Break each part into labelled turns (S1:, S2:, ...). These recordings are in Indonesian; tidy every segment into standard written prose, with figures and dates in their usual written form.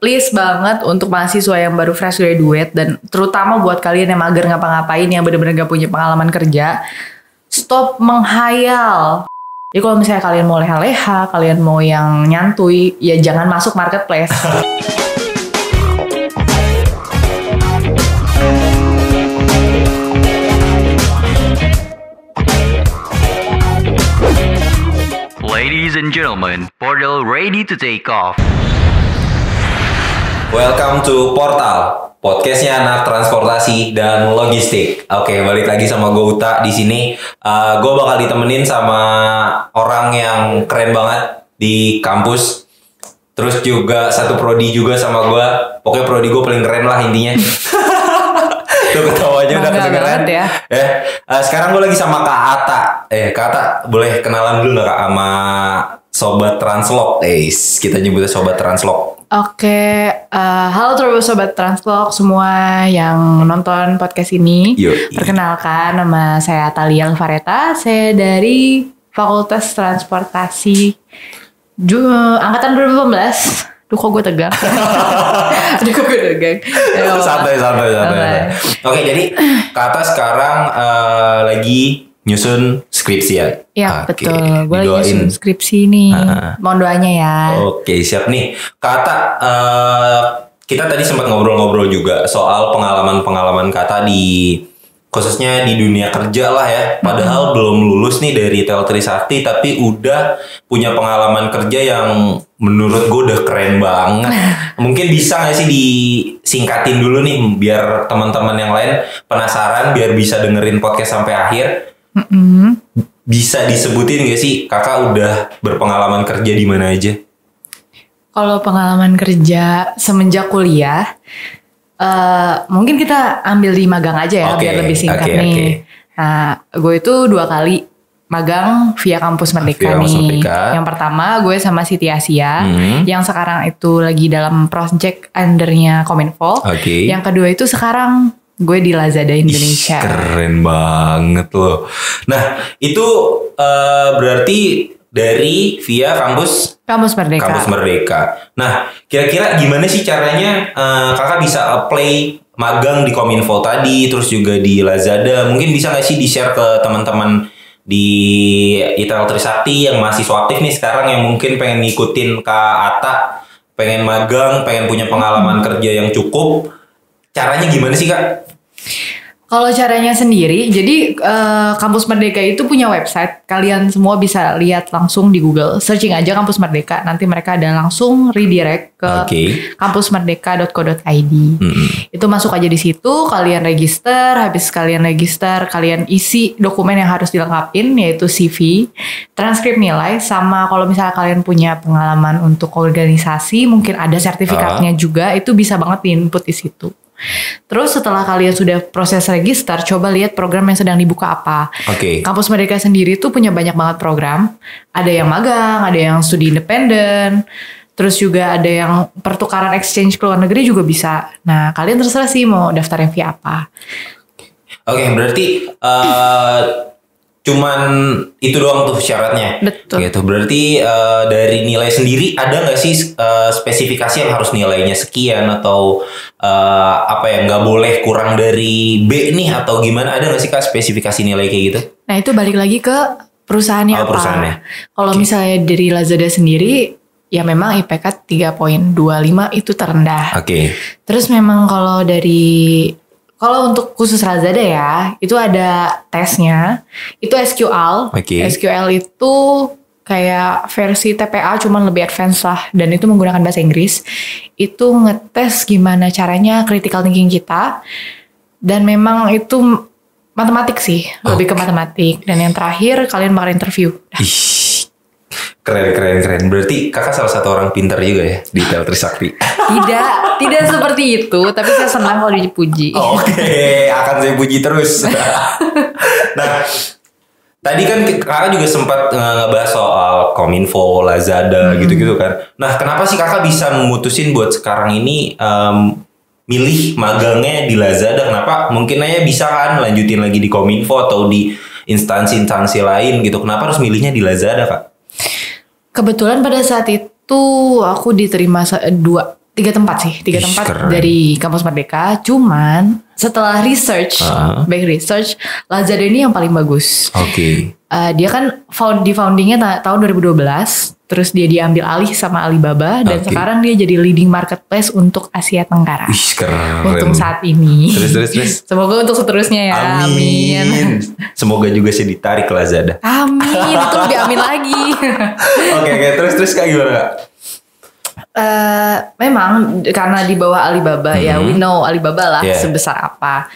S1: list banget untuk mahasiswa yang baru fresh graduate dan terutama buat kalian yang mager ngapa-ngapain yang bener-bener gak punya pengalaman kerja. Stop menghayal. Jadi kalau misalnya kalian mau leha-leha, kalian mau yang nyantuy, ya jangan masuk marketplace.
S2: Ladies and gentlemen, Portal ready to take off.
S3: Welcome to Portal, podcastnya anak transportasi dan logistik. Oke, balik lagi sama gue Uta di sini. Gue bakal ditemenin sama orang yang keren banget di kampus. Terus juga satu prodi juga sama gue. Pokoknya prodi gue paling keren lah intinya. Tuh ketawanya udah kedengeran ya. Sekarang gue lagi sama Kak Ata. Kak Ata boleh kenalan dulu gak Kak sama Sobat Translog? Kita nyebutnya Sobat Translog.
S1: Oke, halo terus Sobat Translog semua yang nonton podcast ini. Perkenalkan, nama saya Thalia Alvareta. Saya dari Fakultas Transportasi Angkatan 2018. Duh kok gue tegang.
S3: Santai. Oke, jadi Kak Ata sekarang lagi nyusun skripsi ya?
S1: Iya betul, gue lagi nyusun skripsi nih. Mohon doanya ya.
S3: Oke, siap nih Kak Ata. Kita tadi sempat ngobrol-ngobrol juga soal pengalaman Kak Ata khususnya di dunia kerja lah ya. Padahal belum lulus nih dari Trisakti, tapi udah punya pengalaman kerja yang menurut gue udah keren banget. Mungkin bisa gak sih disingkatin dulu nih biar teman-teman yang lain penasaran, biar bisa dengerin podcast sampai akhir. Bisa disebutin gak sih kakak udah berpengalaman kerja di mana aja?
S1: Kalau pengalaman kerja semenjak kuliah, mungkin kita ambil di magang aja ya, biar lebih singkat nih. Nah, gue itu 2 kali magang via Kampus Merdeka nih. Yang pertama gue sama Siti Asia, yang sekarang itu lagi dalam project undernya Kominfo. Yang kedua itu sekarang gue di Lazada Indonesia.
S3: Keren banget loh. Nah, itu berarti dari via Kampus Merdeka. Nah, kira-kira gimana sih caranya kakak bisa apply magang di Kominfo tadi, terus juga di Lazada? Mungkin bisa nggak sih di-share ke teman-teman di ITL Trisakti yang mahasiswa aktif nih sekarang yang mungkin pengen ngikutin Kak Ata, pengen magang, pengen punya pengalaman kerja yang cukup. Caranya gimana sih Kak?
S1: Kalau caranya sendiri, jadi Kampus Merdeka itu punya website. Kalian semua bisa lihat langsung di Google. Searching aja Kampus Merdeka. Nanti mereka ada langsung redirect ke kampusmerdeka.co.id. Itu masuk aja di situ. Kalian register. Habis kalian register, kalian isi dokumen yang harus dilengkapin, yaitu CV, transkrip nilai, sama kalau misalnya kalian punya pengalaman untuk organisasi, mungkin ada sertifikatnya juga. Itu bisa banget di-input di situ. Terus setelah kalian sudah proses register, coba lihat program yang sedang dibuka apa. Kampus Merdeka sendiri tuh punya banyak banget program. Ada yang magang, ada yang studi independen. Terus juga ada yang pertukaran exchange ke luar negeri juga bisa. Nah, kalian terserah sih mau daftar yang via apa.
S3: Berarti cuman itu doang tuh syaratnya.
S1: Betul.
S3: Gitu. Berarti dari nilai sendiri ada nggak sih spesifikasi yang harus nilainya sekian atau nggak boleh kurang dari B nih atau gimana? Ada nggak sih Kak spesifikasi nilai kayak gitu?
S1: Nah itu balik lagi ke perusahaannya apa. Kalau misalnya dari Lazada sendiri, ya memang IPK 3.25 itu terendah. Terus memang kalau untuk khusus Lazada ya, itu ada tesnya. Itu SQL. SQL itu kayak versi TPA cuman lebih advance lah. Dan itu menggunakan bahasa Inggris. Itu ngetes gimana caranya critical thinking kita. Dan memang itu matematik sih. Lebih ke matematik. Dan yang terakhir kalian bakal interview.
S3: Keren. Berarti kakak salah satu orang pintar juga ya di ITL Trisakti.
S1: Tidak seperti itu. Tapi saya senang kalau dipuji.
S3: Akan saya puji terus. Nah, tadi kan kakak juga sempat ngebahas soal Kominfo, Lazada gitu-gitu kan. Nah, kenapa sih kakak bisa memutusin buat sekarang ini milih magangnya di Lazada? Kenapa? Mungkin aja bisa kan lanjutin lagi di Kominfo atau di instansi-instansi lain gitu. Kenapa harus milihnya di Lazada Kak?
S1: Kebetulan pada saat itu aku diterima 3 tempat sih, 3
S3: Ih,
S1: tempat
S3: keren.
S1: dari Kampus Merdeka. Cuman setelah research, back research, Lazada ini yang paling bagus.
S3: Oke.
S1: Dia kan foundingnya tahun 2012, terus dia diambil alih sama Alibaba dan
S3: Oke.
S1: sekarang dia jadi leading marketplace untuk Asia Tenggara.
S3: Ih, keren.
S1: Untuk saat ini.
S3: Terus.
S1: Semoga untuk seterusnya ya. Amin.
S3: Semoga juga sih ditarik ke Lazada.
S1: Amin. Itu lebih amin lagi.
S3: Oke, terus Kak gimana Kak?
S1: Memang karena di bawah Alibaba ya, we know Alibaba lah
S3: Yeah.
S1: sebesar apa.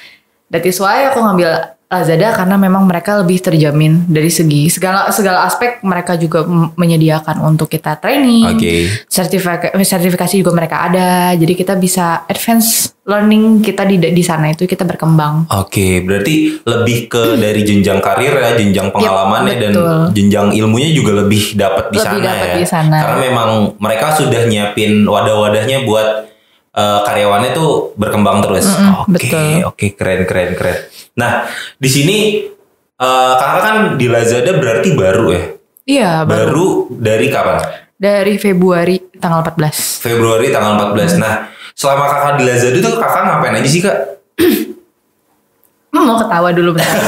S1: That is why aku ngambil Lazada karena memang mereka lebih terjamin dari segi segala aspek. Mereka juga menyediakan untuk kita training,
S3: Oke.
S1: sertifikasi juga mereka ada. Jadi kita bisa advance learning kita di sana itu kita berkembang.
S3: Oke, berarti lebih ke dari jenjang karir ya, jenjang pengalamannya dan
S1: betul.
S3: jenjang ilmunya juga lebih dapat di
S1: Lebih
S3: sana
S1: dapat
S3: ya.
S1: di sana.
S3: Karena memang mereka sudah nyiapin wadah-wadahnya buat karyawannya tuh berkembang terus.
S1: betul.
S3: Oke, keren. Nah, di sini kakak kan di Lazada berarti baru ya?
S1: Iya,
S3: Baru dari kapan?
S1: dari Februari tanggal 14.
S3: Februari tanggal 14. Nah, selama kakak di Lazada tuh kakak ngapain aja sih kak?
S1: Mau ketawa dulu bentar.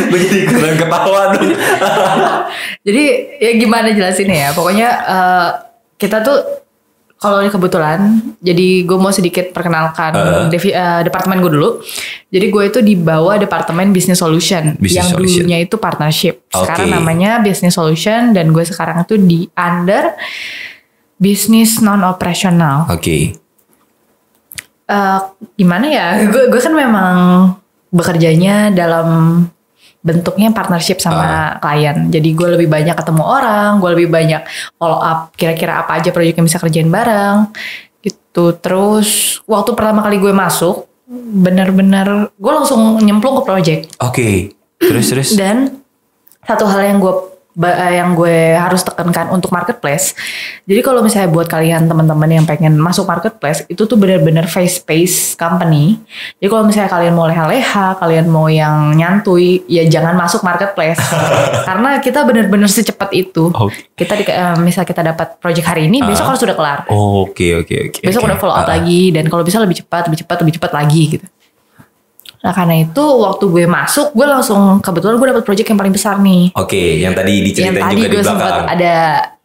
S3: Gue jadi ikutan ketawa dong.
S1: Jadi ya gimana jelasinnya ya. Pokoknya kita tuh kalau ini kebetulan, jadi gue mau sedikit perkenalkan departemen gue dulu. Jadi gue itu di bawah departemen Business Solution
S3: Business
S1: yang
S3: Solution.
S1: dulunya itu partnership. Sekarang
S3: Oke.
S1: namanya Business Solution dan gue sekarang itu di under Business Non-Operational.
S3: Oke.
S1: Gimana ya? Gue kan memang bekerjanya dalam bentuknya partnership sama klien. Jadi gue lebih banyak ketemu orang, gue lebih banyak follow up kira-kira apa aja proyek yang bisa kerjain bareng gitu. Terus waktu pertama kali gue masuk, benar-benar gue langsung nyemplung ke project.
S3: Oke. Terus.
S1: Dan satu hal yang gue harus tekankan untuk marketplace. Jadi kalau misalnya buat kalian teman-teman yang pengen masuk marketplace, itu tuh benar-benar face-based company. Jadi kalau misalnya kalian mau leha-leha, kalian mau yang nyantui, ya jangan masuk marketplace. Karena kita benar-benar secepat itu.
S3: Oke.
S1: Kita misal kita dapat project hari ini, besok harus sudah kelar.
S3: Oke.
S1: Besok udah follow up lagi, dan kalau bisa lebih cepat lagi gitu. Nah karena itu waktu gue masuk, gue langsung kebetulan gue dapat project yang paling besar nih.
S3: Oke, yang tadi diceritain
S1: Yang tadi
S3: juga di
S1: gue sempat
S3: belakang.
S1: ada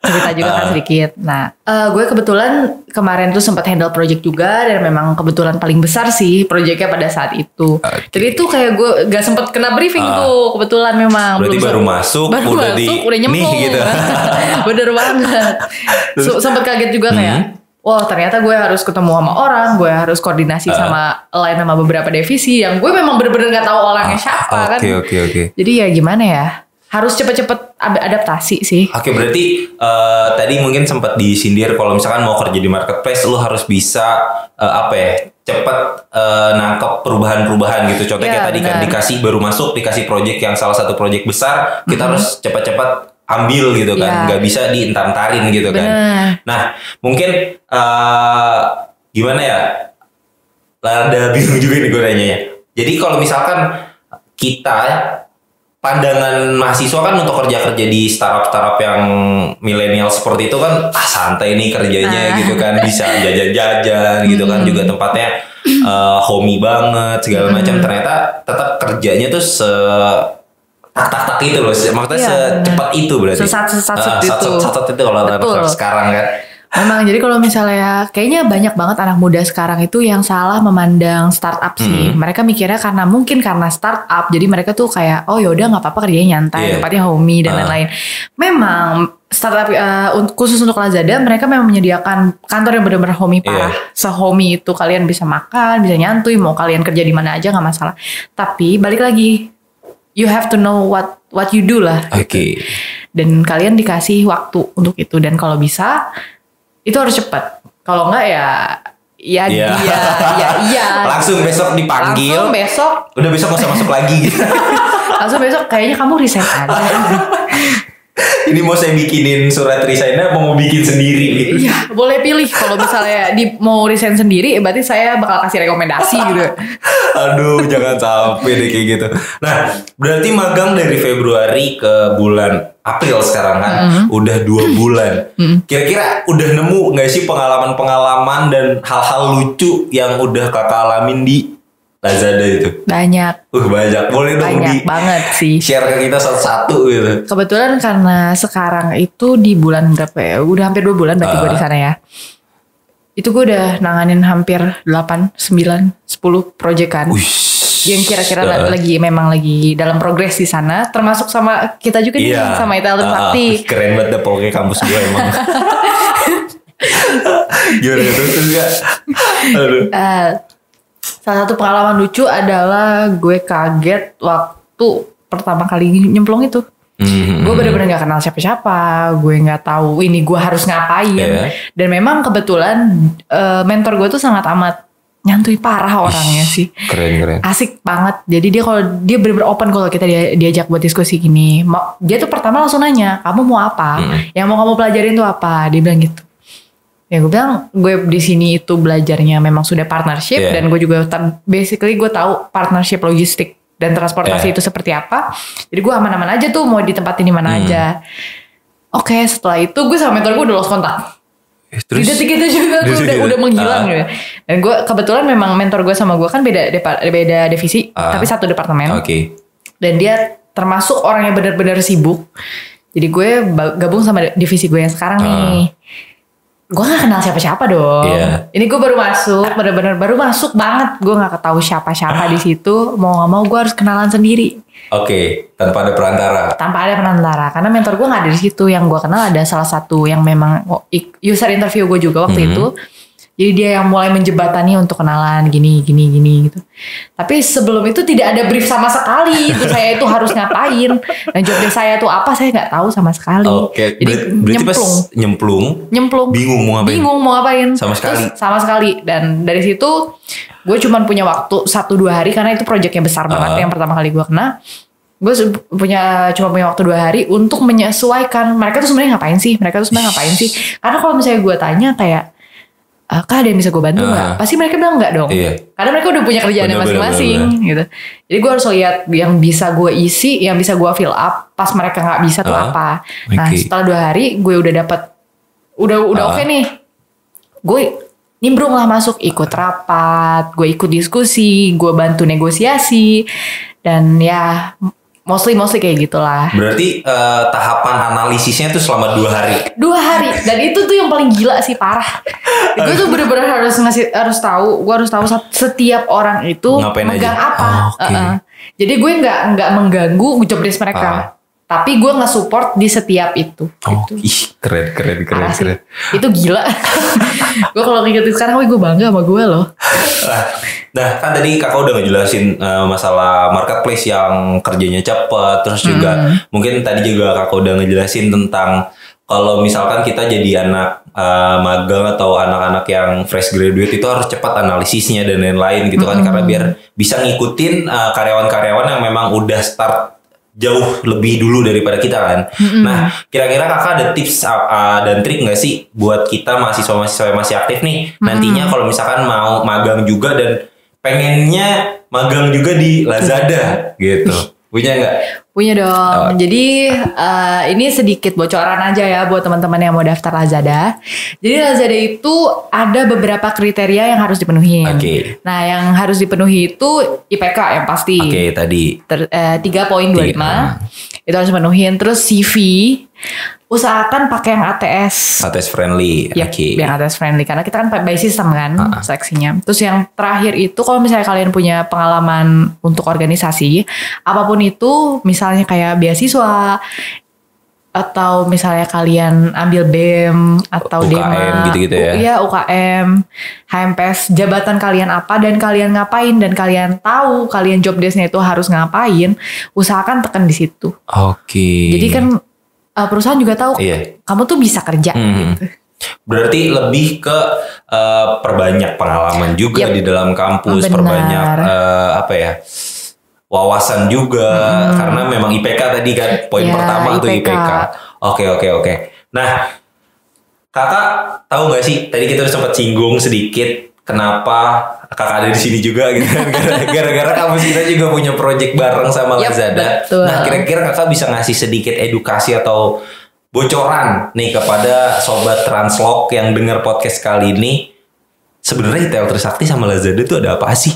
S1: cerita juga kan sedikit. Nah, gue kebetulan kemarin tuh sempat handle project juga dan memang kebetulan paling besar sih projectnya pada saat itu. Jadi itu kayak gue gak sempat kena briefing tuh kebetulan memang.
S3: Berarti
S1: belum
S3: baru masuk,
S1: udah nyemplung.
S3: nih gitu.
S1: Bener banget. Sempat kaget juga kayak. Wah ternyata gue harus ketemu sama orang, gue harus koordinasi sama lain sama beberapa divisi yang gue memang bener-bener gak tahu orangnya siapa kan.
S3: Oke.
S1: Jadi ya gimana ya, harus cepet-cepet adaptasi sih.
S3: Oke, berarti tadi mungkin sempat disindir kalau misalkan mau kerja di marketplace lu harus bisa cepat nangkep perubahan-perubahan gitu. Contohnya
S1: Iya,
S3: kayak tadi kan
S1: benar.
S3: baru masuk dikasih project yang salah satu project besar, kita harus cepat-cepat ambil gitu kan,
S1: Iya.
S3: nggak bisa diintar-intarin gitu kan.
S1: Benar.
S3: Nah, mungkin gimana ya? Rada bingung juga nih gue nanya. Jadi kalau misalkan kita pandangan mahasiswa kan untuk kerja di startup yang milenial seperti itu kan santai nih kerjanya gitu kan, bisa jajan-jajan gitu kan, juga tempatnya homey banget segala macam. Ternyata tetap kerjanya tuh tak itu loh, maksudnya
S1: Iya,
S3: secepat itu berarti.
S1: Sesat itu.
S3: Sesat itu kalau
S1: Betul.
S3: sekarang kan.
S1: Memang jadi kalau misalnya kayaknya banyak banget anak muda sekarang itu yang salah memandang startup sih. Mereka mikirnya mungkin karena startup jadi mereka tuh kayak oh yaudah nggak apa-apa kerjanya nyantai, tempatnya homey dan lain-lain. Memang startup khusus untuk Lazada mereka memang menyediakan kantor yang benar-benar homey parah. Se-homey itu kalian bisa makan, bisa nyantui, mau kalian kerja di mana aja nggak masalah. Tapi balik lagi, you have to know what you do lah.
S3: Oke.
S1: Dan kalian dikasih waktu untuk itu dan kalau bisa itu harus cepat. Kalau enggak ya
S3: Langsung besok dipanggil.
S1: Langsung besok.
S3: Udah besok gak usah masuk lagi gitu.
S1: Langsung besok kayaknya kamu resign aja.
S3: Ini mau saya bikinin surat resignnya apa mau bikin sendiri gitu?
S1: Iya, boleh pilih. Kalau misalnya mau resign sendiri, berarti saya bakal kasih rekomendasi gitu.
S3: Aduh, jangan sampai deh kayak gitu. Nah, berarti magang dari Februari ke bulan April sekarang kan, udah 2 bulan. Kira-kira udah nemu nggak sih pengalaman-pengalaman dan hal-hal lucu yang udah kakak alamin di Lazada itu?
S1: Banyak.
S3: Banyak. Boleh dong
S1: Banyak banget sih.
S3: share ke kita satu-satu gitu.
S1: Kebetulan karena sekarang itu di bulan berapa ya? Udah hampir 2 bulan berarti gue di sana ya. Itu gue udah nanganin hampir 8, 9, 10 proyekan. Yang kira-kira memang lagi dalam progres di sana, termasuk sama kita juga nih, sama Italian Sakti.
S3: Keren banget deh pokoknya kampus gue emang. Gimana terus ya? Aduh.
S1: Salah satu pengalaman lucu adalah gue kaget waktu pertama kali nyemplung itu. Gue bener-bener gak kenal siapa-siapa, gue gak tahu ini gue harus ngapain. Dan memang kebetulan mentor gue tuh sangat amat nyantui parah orangnya sih.
S3: Keren.
S1: Asik banget. Jadi dia bener-bener open kalau kita diajak buat diskusi gini. Dia tuh pertama langsung nanya, kamu mau apa? Yang mau kamu pelajarin tuh apa? Dia bilang gitu. Ya gue bilang gue di sini itu belajarnya memang sudah partnership dan gue juga basically gue tahu partnership logistik dan transportasi itu seperti apa. Jadi gue aman-aman aja tuh mau ditempatin di mana aja. Oke, setelah itu gue sama mentor gue udah lost kontak. Di detik itu juga gue udah menghilang gitu. Dan gue kebetulan memang mentor gue sama gue kan beda divisi tapi satu departemen. Dan dia termasuk orang yang benar-benar sibuk. Jadi gue gabung sama divisi gue yang sekarang nih. Gue gak kenal siapa-siapa dong. Ini gue baru masuk, bener-bener baru masuk banget. Gue gak ketahui siapa-siapa di situ. Mau gak mau gue harus kenalan sendiri.
S3: Tanpa ada perantara.
S1: Tanpa ada perantara, karena mentor gue gak ada di situ. Yang gue kenal ada salah satu yang memang user interview gue juga waktu itu. Jadi dia yang mulai menjebatani untuk kenalan gini gitu. Tapi sebelum itu tidak ada brief sama sekali. Itu saya itu harus ngapain. Dan job desk saya tuh apa saya nggak tahu sama sekali. Jadi
S3: berarti pas nyemplung. Bingung mau ngapain. Sama sekali.
S1: Terus, sama sekali. Dan dari situ gue cuma punya waktu 1-2 hari karena itu proyeknya besar banget yang pertama kali gue kena. Gue cuma punya waktu 2 hari untuk menyesuaikan mereka tuh sebenarnya ngapain sih. Karena kalau misalnya gue tanya kayak Kak ada yang bisa gue bantu gak? Pasti mereka bilang enggak dong. Karena mereka udah punya kerjaannya masing-masing gitu. Jadi gue harus lihat yang bisa gue isi, yang bisa gue fill up. Pas mereka gak bisa tuh apa. Nah setelah 2 hari gue udah dapet, udah oke nih. Gue nimbrung lah masuk, ikut rapat, gue ikut diskusi, gue bantu negosiasi. Dan ya mostly kayak gitulah.
S3: Berarti tahapan analisisnya tuh selama 2 hari.
S1: 2 hari. Dan itu tuh yang paling gila sih, parah. Gue tuh bener-bener harus tahu. Gue harus tahu setiap orang itu megang apa. Jadi gue nggak mengganggu job desk mereka. Tapi gue nge-support di setiap itu.
S3: Keren.
S1: Itu gila. Gue kalau inget sekarang gue bangga sama gue loh.
S3: Nah kan tadi kakak udah ngejelasin masalah marketplace yang kerjanya cepat. Terus juga mungkin tadi juga kakak udah ngejelasin tentang kalau misalkan kita jadi anak magang atau anak-anak yang fresh graduate itu harus cepat analisisnya dan lain-lain gitu kan. Karena biar bisa ngikutin karyawan-karyawan yang memang udah start jauh lebih dulu daripada kita kan. Nah kira-kira kakak ada tips dan trik gak sih buat kita mahasiswa-mahasiswa yang masih aktif nih nantinya kalau misalkan mau magang juga dan pengennya magang juga di Lazada gitu. Punya gak?
S1: Punya dong. Jadi ini sedikit bocoran aja ya buat teman-teman yang mau daftar Lazada. Jadi Lazada itu ada beberapa kriteria yang harus dipenuhi. Nah yang harus dipenuhi itu IPK yang pasti.
S3: Tadi
S1: 3.25 itu harus dipenuhin. Terus CV usahakan pakai yang ATS
S3: friendly.
S1: Yang ATS friendly karena kita kan by system kan seleksinya. Terus yang terakhir itu kalau misalnya kalian punya pengalaman untuk organisasi apapun itu, misalnya kayak beasiswa atau misalnya kalian ambil BEM atau
S3: UKM,
S1: DEMA
S3: gitu-gitu ya.
S1: Iya UKM, HMPS, jabatan kalian apa dan kalian ngapain dan kalian tahu kalian job desk-nya itu harus ngapain, usahakan tekan di situ. Jadi kan perusahaan juga tahu kamu tuh bisa kerja gitu.
S3: Berarti lebih ke perbanyak pengalaman juga di dalam kampus, perbanyak wawasan juga karena memang IPK tadi kan poin
S1: Ya,
S3: pertama tuh IPK. Oke. Nah, kakak tahu nggak sih tadi kita udah sempat singgung sedikit kenapa kakak ada di sini juga gitu kan. Gara-gara kampus kita juga punya project bareng sama
S1: Yap,
S3: Lazada.
S1: betul.
S3: Nah, kira-kira kakak bisa ngasih sedikit edukasi atau bocoran nih kepada sobat Translog yang dengar podcast kali ini. Sebenarnya ITL Trisakti sama Lazada itu ada apa sih?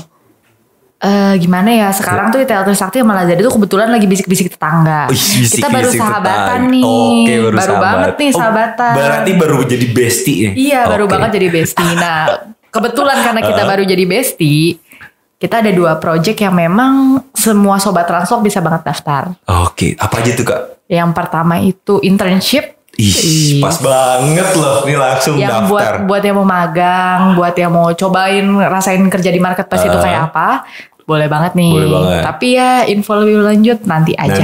S1: Gimana ya sekarang tuh ITL Trisakti sama Lazada tuh kebetulan lagi bisik-bisik tetangga. Kita baru sahabatan nih.
S3: Oke,
S1: baru
S3: sahabat.
S1: banget nih sahabatan.
S3: Berarti baru jadi bestie nih.
S1: Iya, baru
S3: Oke.
S1: banget jadi bestie. Nah, kebetulan karena kita baru jadi bestie, kita ada 2 project yang memang semua sobat Translog bisa banget daftar.
S3: Oke, apa aja tuh kak?
S1: Yang pertama itu internship.
S3: Ih, pas banget loh. Ini langsung
S1: Yang
S3: daftar.
S1: buat yang mau magang, buat yang mau cobain rasain kerja di marketplace itu kayak apa, boleh banget nih.
S3: Boleh banget.
S1: Tapi ya info lebih lanjut nanti aja.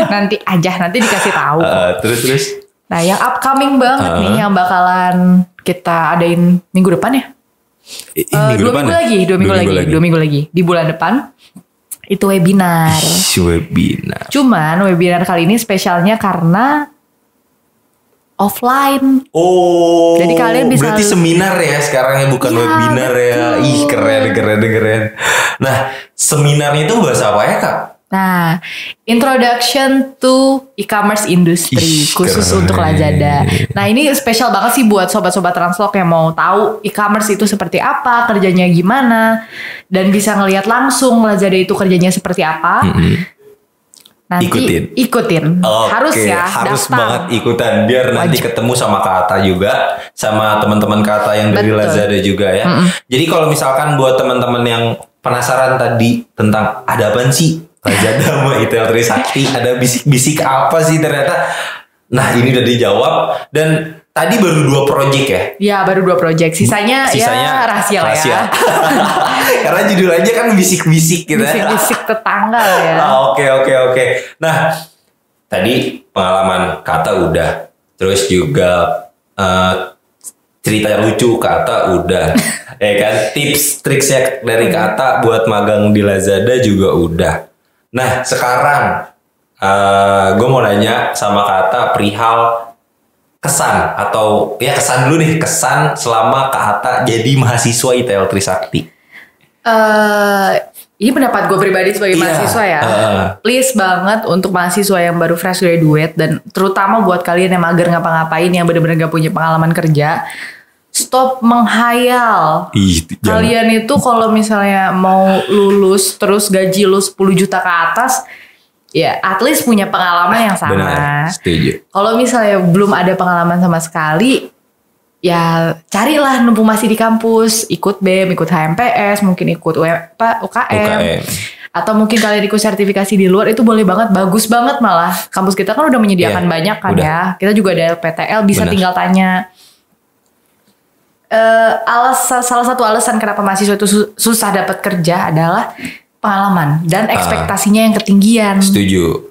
S3: Nanti aja.
S1: nanti dikasih tahu.
S3: Terus.
S1: Nah, yang upcoming banget nih yang bakalan kita adain minggu depan ya.
S3: Minggu depan ya?
S1: 2 minggu lagi. Di bulan depan itu webinar.
S3: Webinar.
S1: Cuman webinar kali ini spesialnya karena offline.
S3: Oh,
S1: Jadi kalian bisa-
S3: berarti seminar ya sekarang ya, bukan
S1: Iya,
S3: webinar ya.
S1: betul.
S3: Ih, keren. Nah, seminarnya itu bahasa apa ya kak?
S1: Nah, introduction to e-commerce industry
S3: Ih,
S1: khusus
S3: keren.
S1: untuk Lazada. Nah, ini spesial banget sih buat sobat-sobat Translog yang mau tahu e-commerce itu seperti apa, kerjanya gimana, dan bisa ngelihat langsung Lazada itu kerjanya seperti apa. Nanti ikutin. Harus
S3: Oke,
S1: ya,
S3: harus
S1: daftar.
S3: banget ikutan biar nanti
S1: Wajib.
S3: ketemu sama Kak Ata juga, sama teman-teman Kak Ata yang dari
S1: Betul.
S3: Lazada juga ya. Jadi kalau misalkan buat teman-teman yang penasaran tadi tentang ada apa sih Lazada sama ITL Trisakti, ada bisik-bisik apa sih ternyata. Nah, ini udah dijawab dan tadi baru 2 project ya.
S1: Ya, baru 2 project. Sisanya ya rahasia lah ya.
S3: Karena judul aja kan bisik-bisik gitu ya.
S1: Bisik-bisik tetangga lah ya.
S3: Oke. Nah, tadi pengalaman Kata udah. Terus juga cerita lucu Kata udah. Ya kan, tips triksnya dari Kata buat magang di Lazada juga udah. Nah, sekarang gue mau nanya sama Kata perihal kesan atau ya kesan dulu nih, kesan selama Kak Atta jadi mahasiswa ITL Trisakti.
S1: Ini pendapat gue pribadi sebagai
S3: Iya.
S1: mahasiswa ya. Please banget untuk mahasiswa yang baru fresh graduate dan terutama buat kalian yang mager ngapa-ngapain yang benar-benar gak punya pengalaman kerja, stop menghayal. Kalian itu kalau misalnya mau lulus terus gaji lu 10 juta ke atas, ya at least punya pengalaman yang sama.
S3: Benar, setuju.
S1: Kalau misalnya belum ada pengalaman sama sekali, ya carilah numpung masih di kampus, ikut BEM, ikut HMPS, mungkin ikut UKM. Atau mungkin kalian ikut sertifikasi di luar, itu boleh banget, bagus banget malah. Kampus kita kan udah menyediakan
S3: Iya,
S1: banyak kan
S3: udah.
S1: ya. Kita juga ada LPTL, bisa
S3: Benar.
S1: tinggal tanya. Salah satu alasan kenapa mahasiswa itu susah dapat kerja adalah pengalaman dan ekspektasinya yang ketinggian.
S3: Setuju.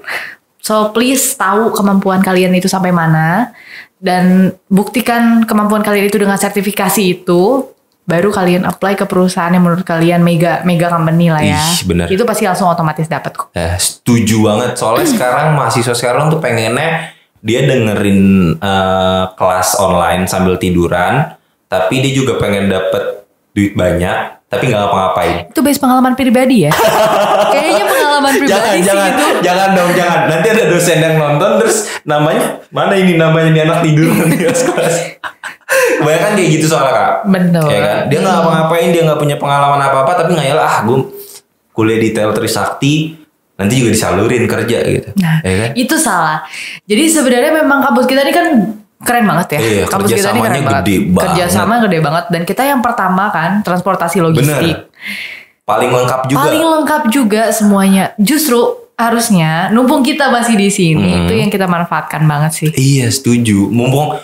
S1: So please tahu kemampuan kalian itu sampai mana dan buktikan kemampuan kalian itu dengan sertifikasi itu, baru kalian apply ke perusahaan yang menurut kalian mega company lah ya.
S3: Ih, bener.
S1: Itu pasti langsung otomatis dapat kok.
S3: Setuju banget. Soalnya sekarang mahasiswa sekarang tuh pengennya dia dengerin kelas online sambil tiduran, tapi dia juga pengen dapet duit banyak, tapi nggak ngapa-ngapain.
S1: Itu base pengalaman pribadi ya. Kayaknya pengalaman pribadi sih gitu.
S3: Jangan dong. Nanti ada dosen yang nonton terus namanya nih anak tidur nanti kelas. Kebanyakan kayak gitu soalnya kak.
S1: Bener.
S3: Ya kan? Dia nggak ngapa-ngapain, dia nggak punya pengalaman apa-apa, tapi ngayal gue kuliah di ITL Trisakti nanti juga disalurin kerja gitu.
S1: Nah,
S3: ya kan?
S1: itu salah. Jadi sebenarnya memang kampus kita ini kan keren banget ya.
S3: Iya,
S1: kampus kita ini keren banget.
S3: gede banget.
S1: Kerjasama gede banget. Dan kita yang pertama kan transportasi logistik.
S3: Bener. Paling lengkap juga.
S1: Paling lengkap juga semuanya. Justru harusnya numpung kita masih di sini itu yang kita manfaatkan banget sih.
S3: Iya, setuju. Mumpung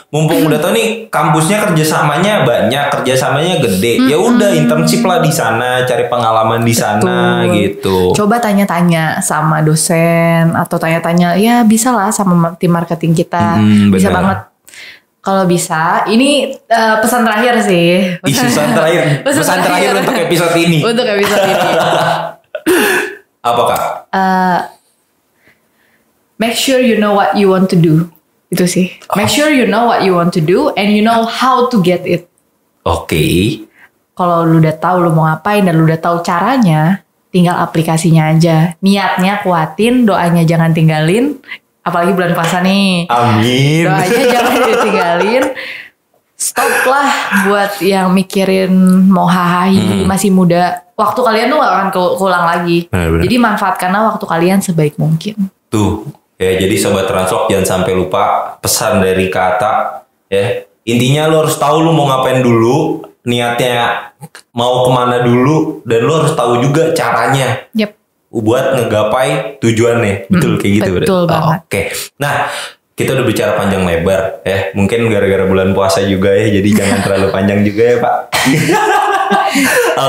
S3: udah tau nih kampusnya kerjasamanya banyak, kerjasamanya gede. Ya udah internship lah di sana, cari pengalaman di sana
S1: Betul.
S3: gitu.
S1: Coba tanya-tanya sama dosen atau tanya-tanya ya bisa lah sama tim marketing kita. Bisa
S3: bener.
S1: banget. Kalau bisa, ini pesan terakhir sih.
S3: Pesan terakhir untuk episode ini.
S1: Untuk episode ini.
S3: Apakah?
S1: Make sure you know what you want to do. Itu sih. Make sure you know what you want to do and you know how to get it.
S3: Oke.
S1: Kalau lu udah tahu lu mau ngapain dan lu udah tahu caranya, tinggal aplikasinya aja. Niatnya kuatin, doanya jangan tinggalin. Apalagi bulan puasa nih.
S3: Amin.
S1: Doanya jangan ditinggalin. Stop lah buat yang mikirin mau hahaha masih muda. Waktu kalian tuh gak akan keulang lagi.
S3: Benar.
S1: Jadi manfaatkanlah waktu kalian sebaik mungkin.
S3: Tuh. Ya, jadi sobat Transvlog jangan sampai lupa pesan dari Kata. Ya, intinya lu harus tahu lu mau ngapain dulu, niatnya mau kemana dulu, dan lu harus tahu juga caranya.
S1: Yep.
S3: Buat ngegapai tujuannya. Betul kayak gitu.
S1: Betul banget.
S3: Oke. Nah, kita udah bicara panjang lebar ya. Mungkin gara-gara bulan puasa juga ya, jadi jangan terlalu panjang juga ya, Pak.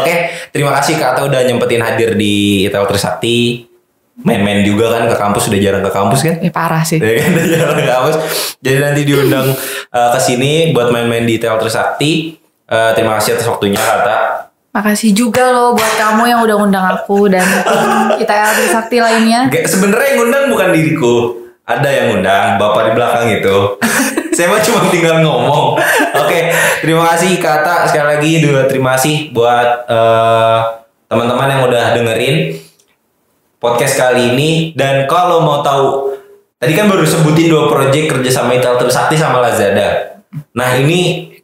S3: Oke, terima kasih Kak Ata udah nyempetin hadir di ITL Trisakti. Main-main juga kan ke kampus, udah jarang ke kampus kan?
S1: Parah sih.
S3: Udah jarang ke kampus. Jadi nanti diundang ke sini buat main-main di ITL Trisakti. Terima kasih atas waktunya Kak Ata.
S1: Makasih juga loh buat kamu yang udah ngundang aku dan ITL Trisakti lainnya.
S3: Sebenarnya yang ngundang bukan diriku. Ada yang ngundang, Bapak di belakang itu. Saya mah cuma tinggal ngomong. Oke, terima kasih Kak Ata. Sekali lagi juga terima kasih buat teman-teman yang udah dengerin podcast kali ini. Dan kalau mau tahu, tadi kan baru sebutin 2 project kerja sama ITL Trisakti sama Lazada. Nah ini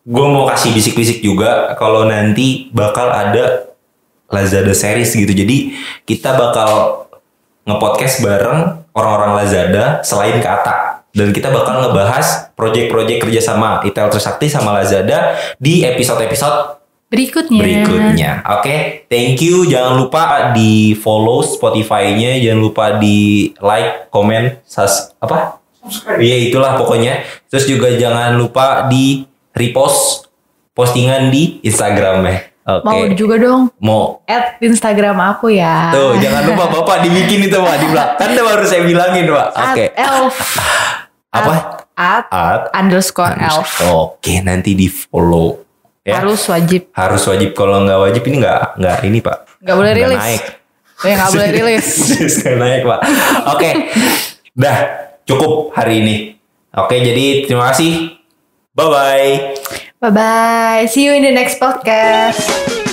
S3: gue mau kasih bisik-bisik juga kalau nanti bakal ada Lazada series gitu. Jadi kita bakal nge-podcast bareng orang-orang Lazada selain Kata. Dan kita bakal ngebahas project-project kerjasama ITL Trisakti sama Lazada di episode-episode berikutnya. Oke, thank you. Jangan lupa di follow Spotify-nya, jangan lupa di like, komen, Iya itulah pokoknya. Terus juga jangan lupa di repost postingan di Instagramnya. Oke.
S1: Mau juga dong.
S3: Mau.
S1: Add Instagram aku ya.
S3: Tuh, jangan lupa Bapak dibikin itu Pak di belakang. Kan udah baru saya bilangin Pak. Oke.
S1: @elf.
S3: Apa?
S1: @_elf.
S3: Oke, nanti di follow. Ya.
S1: Harus wajib.
S3: Harus wajib. Kalau nggak wajib ini nggak ini Pak.
S1: Nggak boleh
S3: Nggak
S1: rilis.
S3: naik.
S1: Ya nggak boleh rilis.
S3: Nggak naik Pak. Oke. Dah cukup hari ini. Oke, jadi terima kasih. Bye bye.
S1: Bye bye. See you in the next podcast.